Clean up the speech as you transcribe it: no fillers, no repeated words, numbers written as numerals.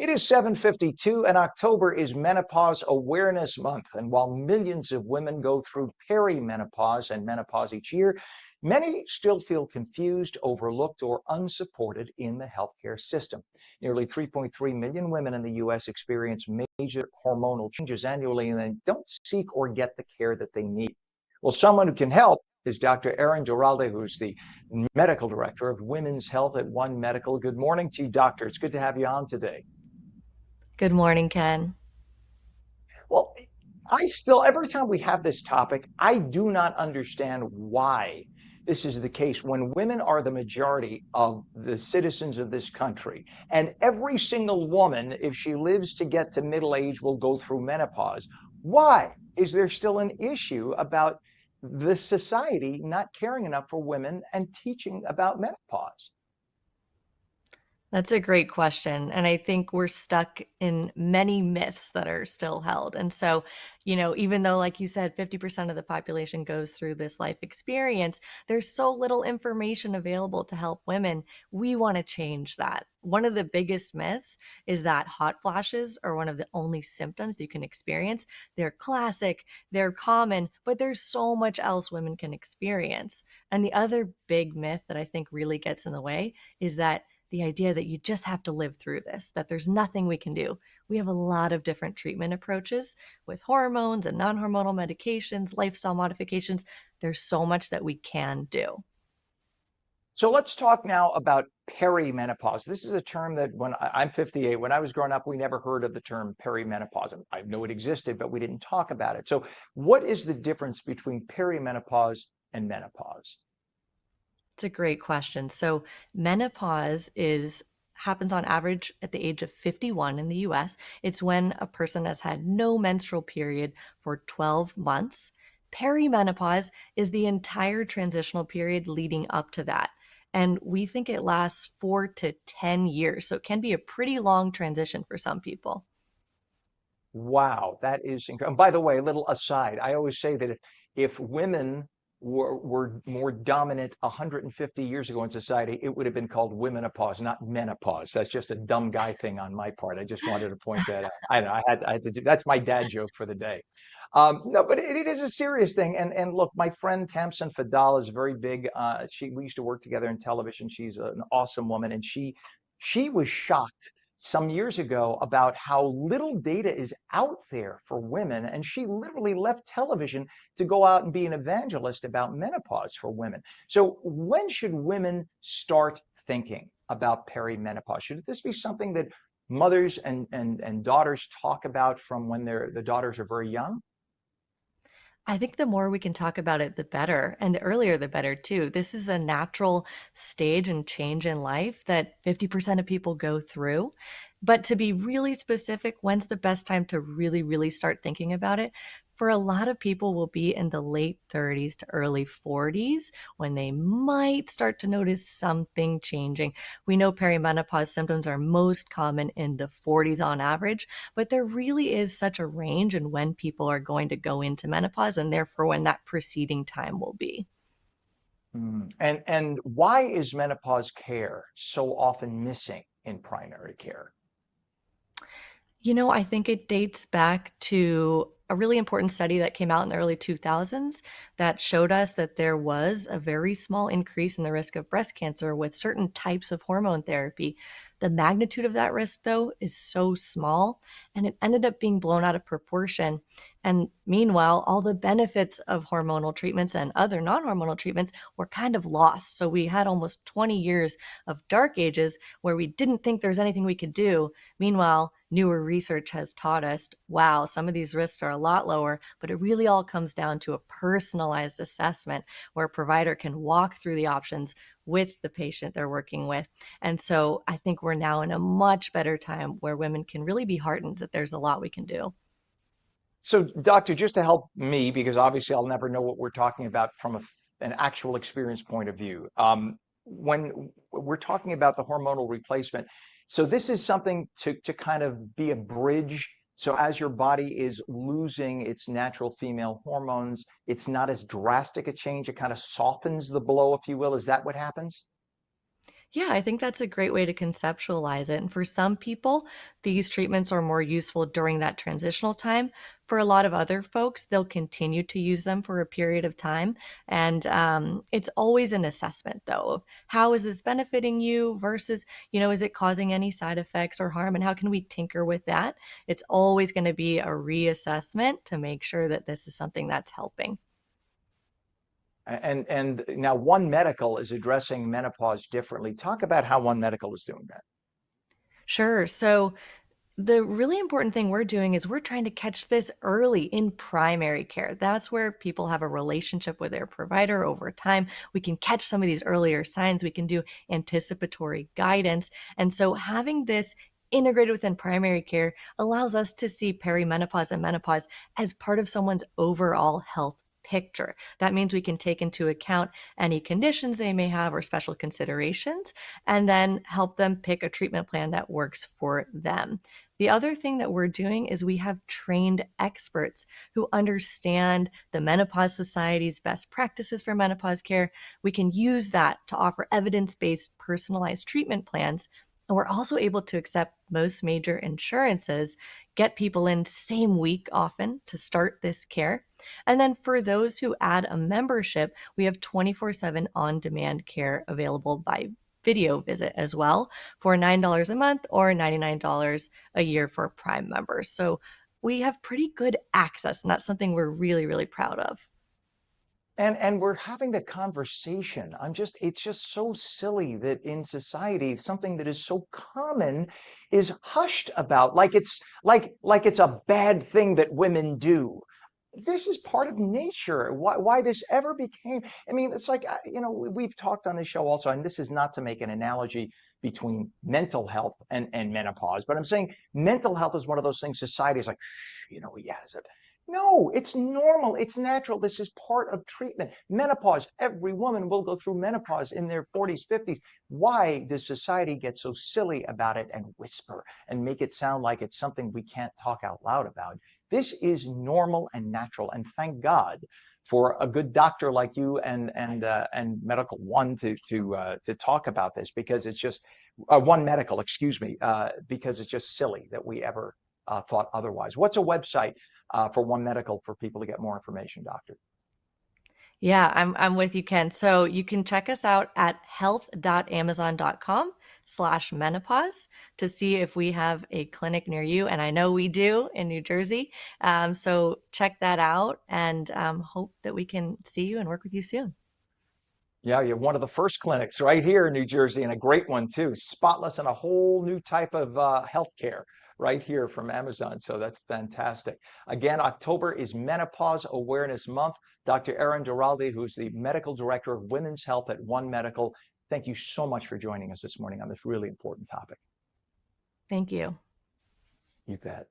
It is 7:52 and October is Menopause Awareness Month. And while millions of women go through perimenopause and menopause each year, many still feel confused, overlooked, or unsupported in the healthcare system. Nearly 3.3 million women in the U.S. experience major hormonal changes annually and then don't seek or get the care that they need. Well, someone who can help is Dr. Erin Duralde, who's the medical director of women's health at One Medical. Good morning to you, doctor. It's good to have you on today. Good morning, Ken. Well, I still, every time we have this topic, I do not understand why this is the case when women are the majority of the citizens of this country. And every single woman, if she lives to get to middle age, will go through menopause. Why is there still an issue about this society not caring enough for women and teaching about menopause? That's a great question. And I think we're stuck in many myths that are still held. And so, even though, like you said, 50% of the population goes through this life experience, there's so little information available to help women. We want to change that. One of the biggest myths is that hot flashes are one of the only symptoms you can experience. They're classic, they're common, but there's so much else women can experience. And the other big myth that I think really gets in the way is that the idea that you just have to live through this, that there's nothing we can do. We have a lot of different treatment approaches with hormones and non hormonal medications, lifestyle modifications. There's so much that we can do. So let's talk now about perimenopause. This is a term that I'm 58, when I was growing up, we never heard of the term perimenopause. I know it existed, but we didn't talk about it. So what is the difference between perimenopause and menopause? It's a great question. So menopause is happens on average at the age of 51 in the US. It's when a person has had no menstrual period for 12 months. Perimenopause is the entire transitional period leading up to that. And we think it lasts 4 to 10 years. So it can be a pretty long transition for some people. Wow, that is incredible. By the way, a little aside, I always say that if women were more dominant 150 years ago in society, it would have been called womenopause, not menopause. That's just a dumb guy thing on my part. I just wanted to point that out. I know I had to do that's my dad joke for the day. No, but it is a serious thing. And look, my friend Tamsin Fadal is very big. We used to work together in television. She's an awesome woman, and she was shocked some years ago about how little data is out there for women. And she literally left television to go out and be an evangelist about menopause for women. So when should women start thinking about perimenopause? Should this be something that mothers and daughters talk about from when the daughters are very young? I think the more we can talk about it, the better. And the earlier, the better, too. This is a natural stage and change in life that 50% of people go through. But to be really specific, when's the best time to really, really start thinking about it? For a lot of people will be in the late 30s to early 40s when they might start to notice something changing. We know perimenopause symptoms are most common in the 40s on average, but there really is such a range in when people are going to go into menopause and therefore when that preceding time will be. And why is menopause care so often missing in primary care? I think it dates back to a really important study that came out in the early 2000s that showed us that there was a very small increase in the risk of breast cancer with certain types of hormone therapy. The magnitude of that risk, though, is so small, and it ended up being blown out of proportion. And meanwhile, all the benefits of hormonal treatments and other non hormonal treatments were kind of lost. So we had almost 20 years of dark ages where we didn't think there was anything we could do. Meanwhile, newer research has taught us, wow, some of these risks are a lot lower, but it really all comes down to a personalized assessment where a provider can walk through the options with the patient they're working with. And so I think we're now in a much better time where women can really be heartened that there's a lot we can do. So, doctor, just to help me, because obviously I'll never know what we're talking about from an actual experience point of view. When we're talking about the hormonal replacement, so this is something to kind of be a bridge. So as your body is losing its natural female hormones, it's not as drastic a change. It kind of softens the blow, if you will. Is that what happens? Yeah, I think that's a great way to conceptualize it. And for some people, these treatments are more useful during that transitional time. For a lot of other folks, they'll continue to use them for a period of time. And it's always an assessment, though, of how is this benefiting you versus, is it causing any side effects or harm? And how can we tinker with that? It's always going to be a reassessment to make sure that this is something that's helping. And now One Medical is addressing menopause differently. Talk about how One Medical is doing that. Sure. So, the really important thing we're doing is we're trying to catch this early in primary care. That's where people have a relationship with their provider over time. We can catch some of these earlier signs. We can do anticipatory guidance. And so having this integrated within primary care allows us to see perimenopause and menopause as part of someone's overall health picture. That means we can take into account any conditions they may have or special considerations, and then help them pick a treatment plan that works for them. The other thing that we're doing is we have trained experts who understand the Menopause Society's best practices for menopause care. We can use that to offer evidence based, personalized treatment plans. And we're also able to accept most major insurances, get people in same week often to start this care. And then for those who add a membership, we have 24/7 on demand care available by video visit as well for $9 a month or $99 a year for Prime members. So we have pretty good access, and that's something we're really, really proud of. And we're having the conversation. It's just so silly that in society, something that is so common is hushed about, like it's a bad thing that women do. This is part of nature. Why this ever became, I mean, it's like, we've talked on this show also, and this is not to make an analogy between mental health and menopause, but I'm saying mental health is one of those things society is like, he has it. No, it's normal. It's natural. This is part of treatment. Menopause, every woman will go through menopause in their 40s, 50s. Why does society get so silly about it and whisper and make it sound like it's something we can't talk out loud about? This is normal and natural. And thank God for a good doctor like you and Medical One to talk about this, because it's just One Medical, excuse me, because it's just silly that we ever thought otherwise. What's a website for One Medical for people to get more information, doctor? Yeah, I'm with you, Ken. So you can check us out at health.amazon.com/menopause to see if we have a clinic near you. And I know we do in New Jersey. So check that out, and hope that we can see you and work with you soon. Yeah, you're one of the first clinics right here in New Jersey, and a great one too. Spotless and a whole new type of healthcare right here from Amazon. So that's fantastic. Again, October is Menopause Awareness Month. Dr. Erin Duralde, who's the medical director of women's health at One Medical, thank you so much for joining us this morning on this really important topic. Thank you. You bet.